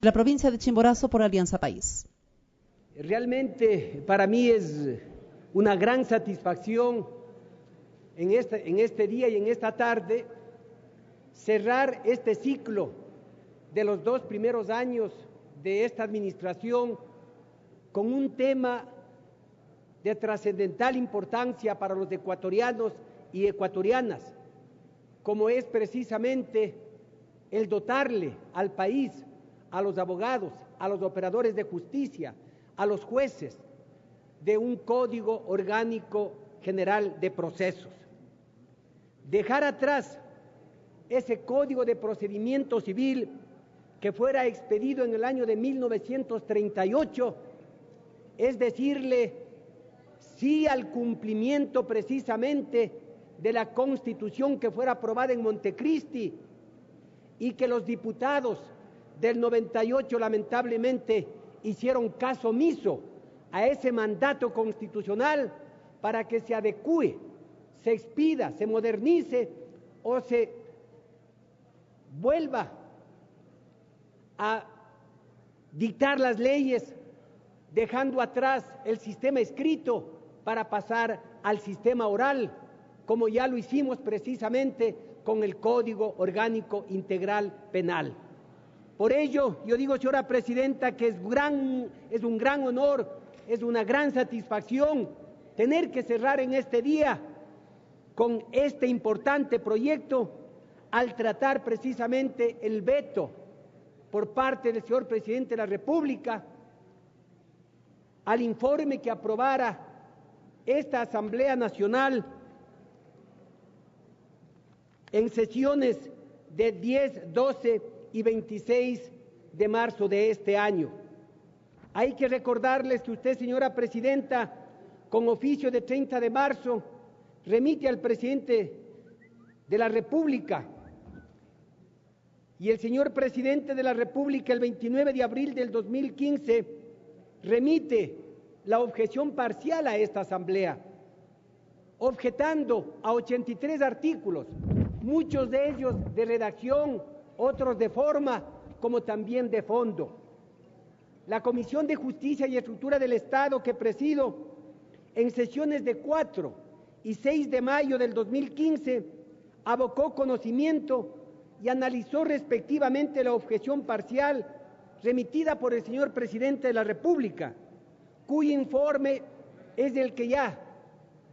la provincia de Chimborazo por Alianza País. Realmente para mí es una gran satisfacción en este día y en esta tarde cerrar este ciclo de los 2 primeros años de esta administración con un tema de trascendental importancia para los ecuatorianos y ecuatorianas, como es precisamente el dotarle al país, a los abogados, a los operadores de justicia, a los jueces, de un Código Orgánico General de Procesos. Dejar atrás ese Código de Procedimiento Civil que fuera expedido en el año de 1938, es decirle sí al cumplimiento precisamente de la Constitución que fuera aprobada en Montecristi y que los diputados del 98 lamentablemente hicieron caso omiso a ese mandato constitucional para que se adecúe, se expida, se modernice o se vuelva a dictar las leyes dejando atrás el sistema escrito para pasar al sistema oral, como ya lo hicimos precisamente con el Código Orgánico Integral Penal. Por ello, yo digo, señora Presidenta, que es un gran honor, es una gran satisfacción tener que cerrar en este día con este importante proyecto al tratar precisamente el veto por parte del señor Presidente de la República al informe que aprobara esta Asamblea Nacional en sesiones de 10, 12 y 26 de marzo de este año. Hay que recordarles que usted, señora Presidenta, con oficio de 30 de marzo, remite al Presidente de la República y el señor Presidente de la República el 29 de abril del 2015 remite la objeción parcial a esta Asamblea, objetando a 83 artículos, muchos de ellos de redacción, otros de forma, como también de fondo. La Comisión de Justicia y Estructura del Estado que presido, en sesiones de 4 y 6 de mayo del 2015, abocó conocimiento y analizó respectivamente la objeción parcial remitida por el señor Presidente de la República, cuyo informe es el que ya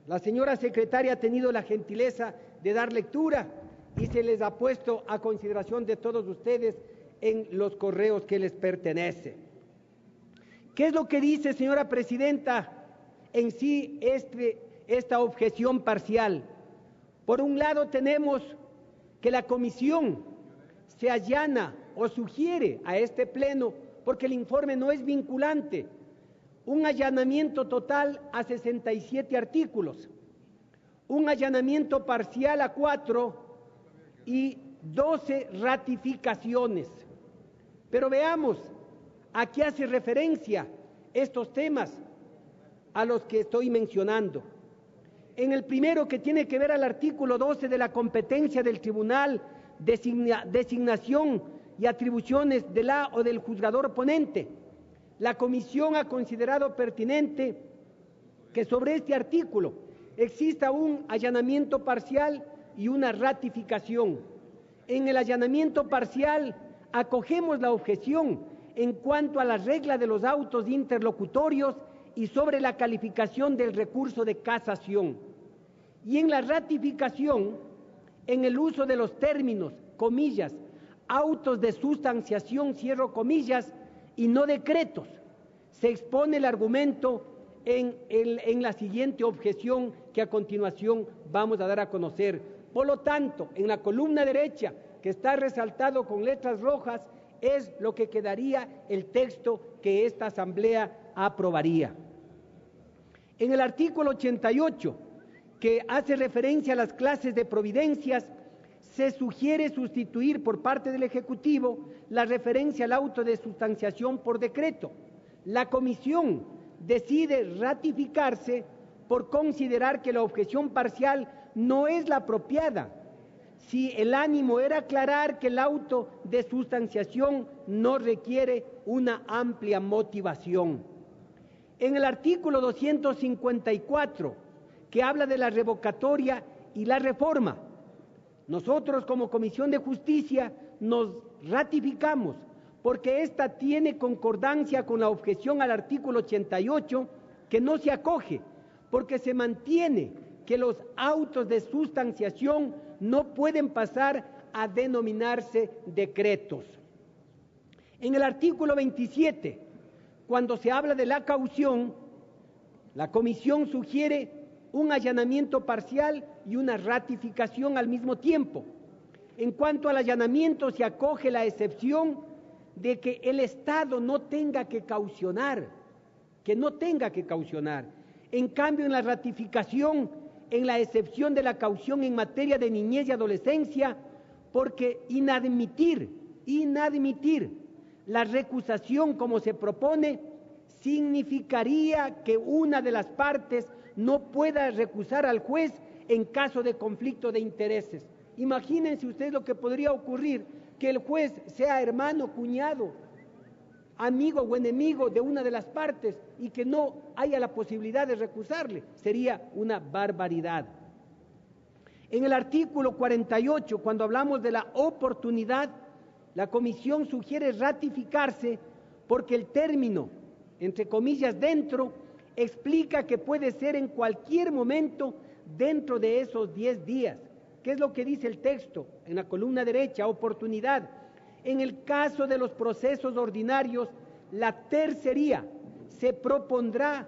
la señora secretaria ha tenido la gentileza de dar lectura y se les ha puesto a consideración de todos ustedes en los correos que les pertenece. ¿Qué es lo que dice, señora Presidenta, en sí esta objeción parcial? Por un lado tenemos que la comisión se allana o sugiere a este pleno, porque el informe no es vinculante, un allanamiento total a 67 artículos, un allanamiento parcial a 4 y 12 ratificaciones. Pero veamos a qué hace referencia estos temas a los que estoy mencionando. En el primero, que tiene que ver al artículo 12 de la competencia del tribunal, designación y atribuciones de la o del juzgador ponente, la comisión ha considerado pertinente que sobre este artículo exista un allanamiento parcial y una ratificación. En el allanamiento parcial acogemos la objeción en cuanto a la regla de los autos interlocutorios y sobre la calificación del recurso de casación. Y en la ratificación, en el uso de los términos, comillas, autos de sustanciación, cierro comillas, y no decretos. Se expone el argumento en la siguiente objeción que a continuación vamos a dar a conocer. Por lo tanto, en la columna derecha, que está resaltado con letras rojas, es lo que quedaría el texto que esta Asamblea aprobaría. En el artículo 88, que hace referencia a las clases de providencias, se sugiere sustituir por parte del Ejecutivo la referencia al auto de sustanciación por decreto. La Comisión decide ratificarse por considerar que la objeción parcial no es la apropiada, si el ánimo era aclarar que el auto de sustanciación no requiere una amplia motivación. En el artículo 254, que habla de la revocatoria y la reforma, nosotros como Comisión de Justicia nos ratificamos porque esta tiene concordancia con la objeción al artículo 88, que no se acoge, porque se mantiene que los autos de sustanciación no pueden pasar a denominarse decretos. En el artículo 27, cuando se habla de la caución, la Comisión sugiere un allanamiento parcial y una ratificación al mismo tiempo. En cuanto al allanamiento, se acoge la excepción de que el Estado no tenga que caucionar, En cambio, en la ratificación, en la excepción de la caución en materia de niñez y adolescencia, porque inadmitir la recusación como se propone significaría que una de las partes no pueda recusar al juez en caso de conflicto de intereses. Imagínense ustedes lo que podría ocurrir, que el juez sea hermano, cuñado, amigo o enemigo de una de las partes y que no haya la posibilidad de recusarle. Sería una barbaridad. En el artículo 48, cuando hablamos de la oportunidad, la Comisión sugiere ratificarse porque el término, entre comillas, dentro, explica que puede ser en cualquier momento dentro de esos 10 días. ¿Qué es lo que dice el texto? En la columna derecha, oportunidad. En el caso de los procesos ordinarios, la tercería se propondrá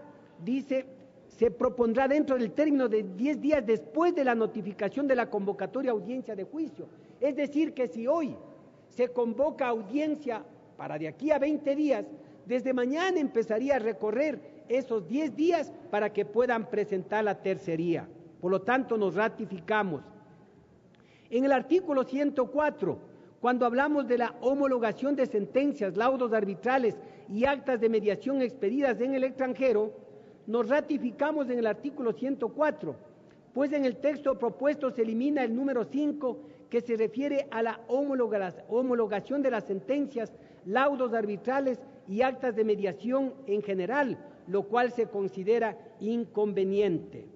dentro del término de 10 días después de la notificación de la convocatoria a audiencia de juicio. Es decir, que si hoy se convoca audiencia para de aquí a 20 días, desde mañana empezaría a recorrer esos 10 días para que puedan presentar la tercería. Por lo tanto, nos ratificamos. En el artículo 104, cuando hablamos de la homologación de sentencias, laudos arbitrales y actas de mediación expedidas en el extranjero, nos ratificamos en el artículo 104, pues en el texto propuesto se elimina el número 5, que se refiere a la homologación de las sentencias, laudos arbitrales y actas de mediación en general, lo cual se considera inconveniente.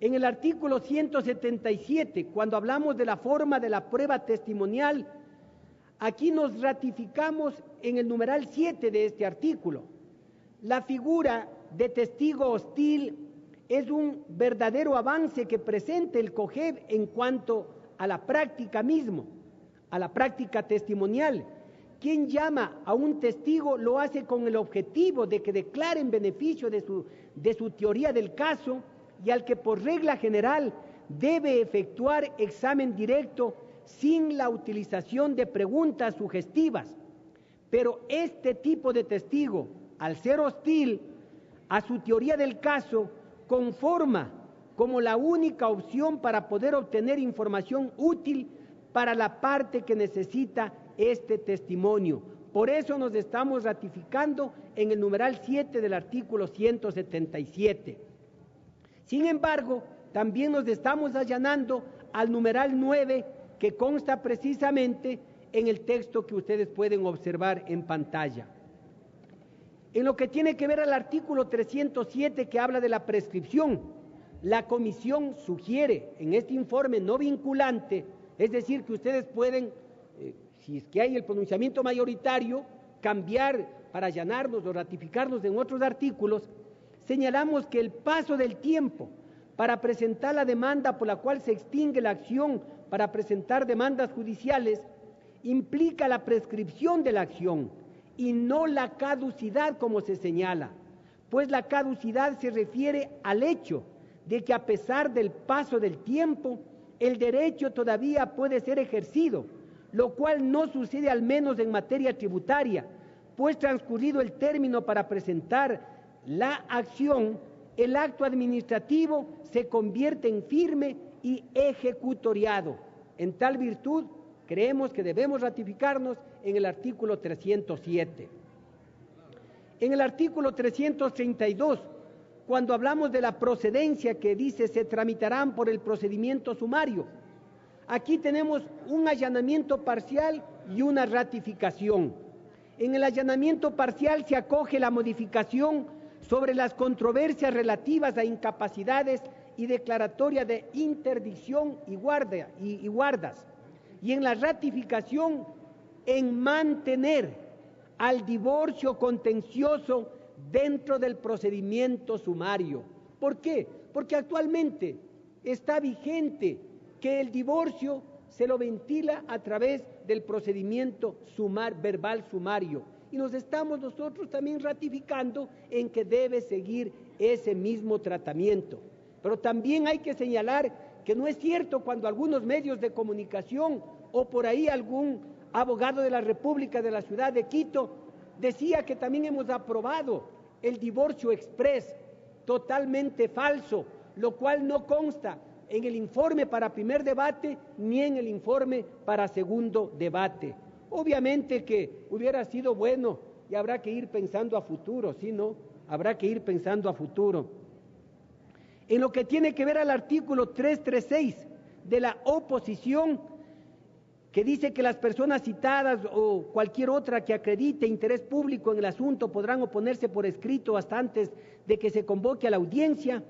En el artículo 177, cuando hablamos de la forma de la prueba testimonial, aquí nos ratificamos en el numeral 7 de este artículo. La figura de testigo hostil es un verdadero avance que presenta el COGEB en cuanto a la práctica a la práctica testimonial. Quien llama a un testigo lo hace con el objetivo de que declare en beneficio de su teoría del caso, y al que por regla general debe efectuar examen directo sin la utilización de preguntas sugestivas. Pero este tipo de testigo, al ser hostil a su teoría del caso, conforma como la única opción para poder obtener información útil para la parte que necesita este testimonio. Por eso nos estamos ratificando en el numeral 7 del artículo 177. Sin embargo, también nos estamos allanando al numeral 9, que consta precisamente en el texto que ustedes pueden observar en pantalla. En lo que tiene que ver al artículo 307, que habla de la prescripción, la Comisión sugiere en este informe no vinculante, es decir, que ustedes pueden, si es que hay el pronunciamiento mayoritario, cambiar para allanarnos o ratificarnos en otros artículos. Señalamos que el paso del tiempo para presentar la demanda por la cual se extingue la acción para presentar demandas judiciales implica la prescripción de la acción y no la caducidad como se señala, pues la caducidad se refiere al hecho de que a pesar del paso del tiempo, el derecho todavía puede ser ejercido, lo cual no sucede al menos en materia tributaria, pues transcurrido el término para presentar la acción, el acto administrativo se convierte en firme y ejecutoriado. En tal virtud, creemos que debemos ratificarnos en el artículo 307. En el artículo 332, cuando hablamos de la procedencia que dice se tramitarán por el procedimiento sumario. Aquí tenemos un allanamiento parcial y una ratificación. En el allanamiento parcial se acoge la modificación sobre las controversias relativas a incapacidades y declaratoria de interdicción y guardas. Y en la ratificación, en mantener al divorcio contencioso dentro del procedimiento sumario. ¿Por qué? Porque actualmente está vigente que el divorcio se lo ventila a través del procedimiento verbal sumario. Y nos estamos nosotros también ratificando en que debe seguir ese mismo tratamiento. Pero también hay que señalar que no es cierto cuando algunos medios de comunicación o por ahí algún abogado de la República de la ciudad de Quito decía que también hemos aprobado el divorcio exprés, totalmente falso, lo cual no consta en el informe para primer debate ni en el informe para segundo debate. Obviamente que hubiera sido bueno y habrá que ir pensando a futuro, ¿sí, no? Habrá que ir pensando a futuro. En lo que tiene que ver al artículo 336 de la oposición, que dice que las personas citadas o cualquier otra que acredite interés público en el asunto podrán oponerse por escrito hasta antes de que se convoque a la audiencia.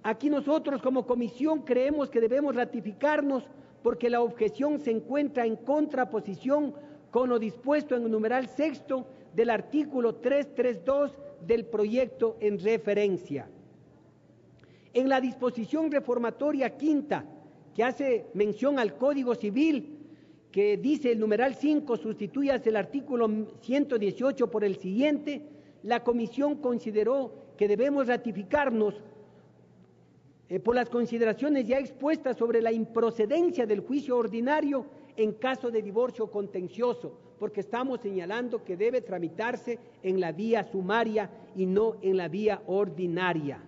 Aquí nosotros como comisión creemos que debemos ratificarnos porque la objeción se encuentra en contraposición con lo dispuesto en el numeral sexto del artículo 332 del proyecto en referencia. En la disposición reformatoria quinta, que hace mención al Código Civil, que dice el numeral 5, sustituyase el artículo 118 por el siguiente, la comisión consideró que debemos ratificarnos por las consideraciones ya expuestas sobre la improcedencia del juicio ordinario en caso de divorcio contencioso, porque estamos señalando que debe tramitarse en la vía sumaria y no en la vía ordinaria.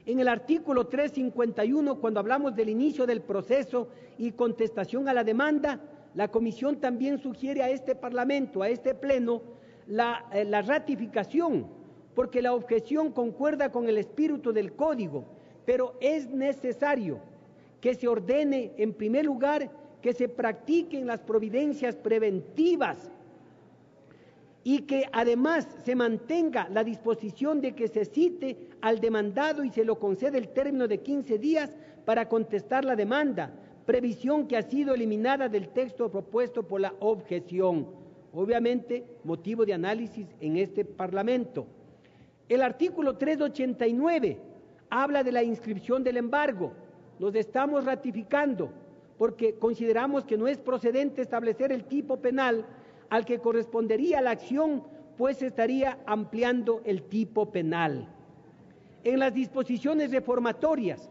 En el artículo 351, cuando hablamos del inicio del proceso y contestación a la demanda, la comisión también sugiere a este Parlamento, a este Pleno, la ratificación, porque la objeción concuerda con el espíritu del Código, pero es necesario que se ordene, en primer lugar, que se practiquen las providencias preventivas y que además se mantenga la disposición de que se cite al demandado y se lo concede el término de 15 días para contestar la demanda, previsión que ha sido eliminada del texto propuesto por la objeción. Obviamente, motivo de análisis en este Parlamento. El artículo 389 habla de la inscripción del embargo. Nos estamos ratificando porque consideramos que no es procedente establecer el tipo penal al que correspondería la acción, pues estaría ampliando el tipo penal. En las disposiciones reformatorias,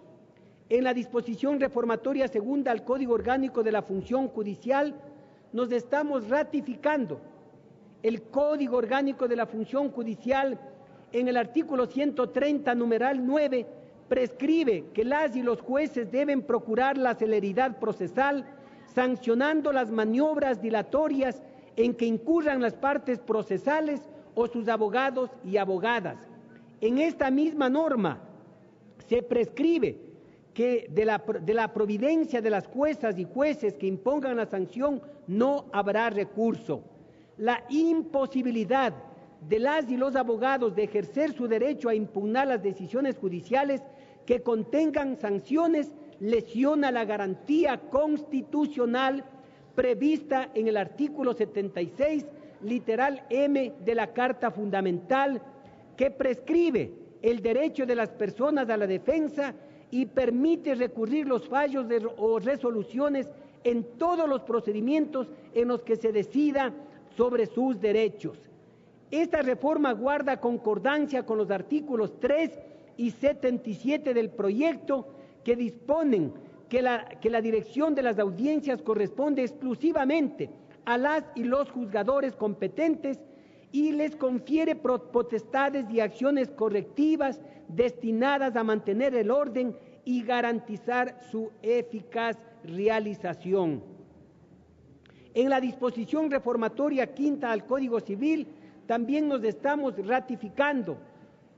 en la disposición reformatoria segunda al Código Orgánico de la Función Judicial, nos estamos ratificando. El Código Orgánico de la Función Judicial, en el artículo 130, numeral 9, prescribe que las y los jueces deben procurar la celeridad procesal, sancionando las maniobras dilatorias en que incurran las partes procesales o sus abogados y abogadas. En esta misma norma se prescribe que de la providencia de las juezas y jueces que impongan la sanción no habrá recurso. La imposibilidad de las y los abogados de ejercer su derecho a impugnar las decisiones judiciales que contengan sanciones lesiona la garantía constitucional prevista en el artículo 76, literal M de la Carta Fundamental, que prescribe el derecho de las personas a la defensa y permite recurrir los fallos o resoluciones en todos los procedimientos en los que se decida sobre sus derechos. Esta reforma guarda concordancia con los artículos 3 y 77 del proyecto, que disponen que la dirección de las audiencias corresponde exclusivamente a las y los juzgadores competentes y les confiere potestades y acciones correctivas destinadas a mantener el orden y garantizar su eficaz realización. En la disposición reformatoria quinta al Código Civil también nos estamos ratificando,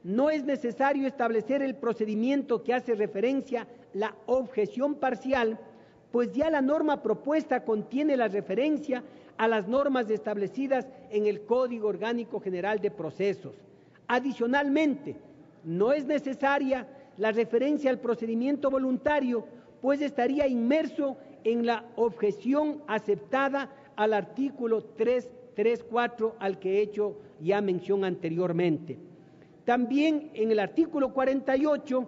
no es necesario establecer el procedimiento que hace referencia a la objeción parcial, pues ya la norma propuesta contiene la referencia a las normas establecidas en el Código Orgánico General de Procesos. Adicionalmente, no es necesaria la referencia al procedimiento voluntario, pues estaría inmerso en la objeción aceptada al artículo 334 al que he hecho ya mención anteriormente. También en el artículo 48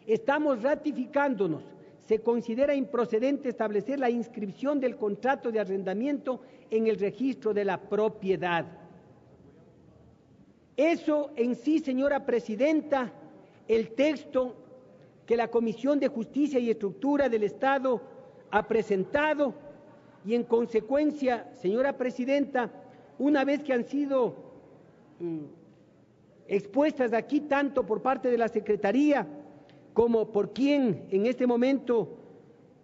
estamos ratificándonos. Se considera improcedente establecer la inscripción del contrato de arrendamiento en el registro de la propiedad. Eso en sí, señora presidenta, el texto que la Comisión de Justicia y Estructura del Estado ha presentado, y en consecuencia, señora presidenta, una vez que han sido expuestas aquí tanto por parte de la Secretaría como por quien en este momento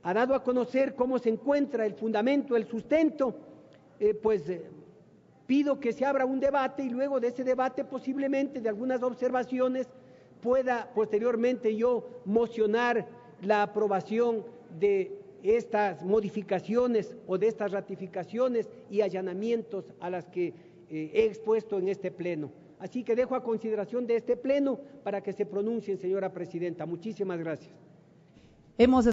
ha dado a conocer cómo se encuentra el fundamento, el sustento, pido que se abra un debate y luego de ese debate posiblemente de algunas observaciones pueda posteriormente yo mocionar la aprobación de estas modificaciones o de estas ratificaciones y allanamientos a las que he expuesto en este pleno. Así que dejo a consideración de este pleno para que se pronuncien, señora presidenta. Muchísimas gracias.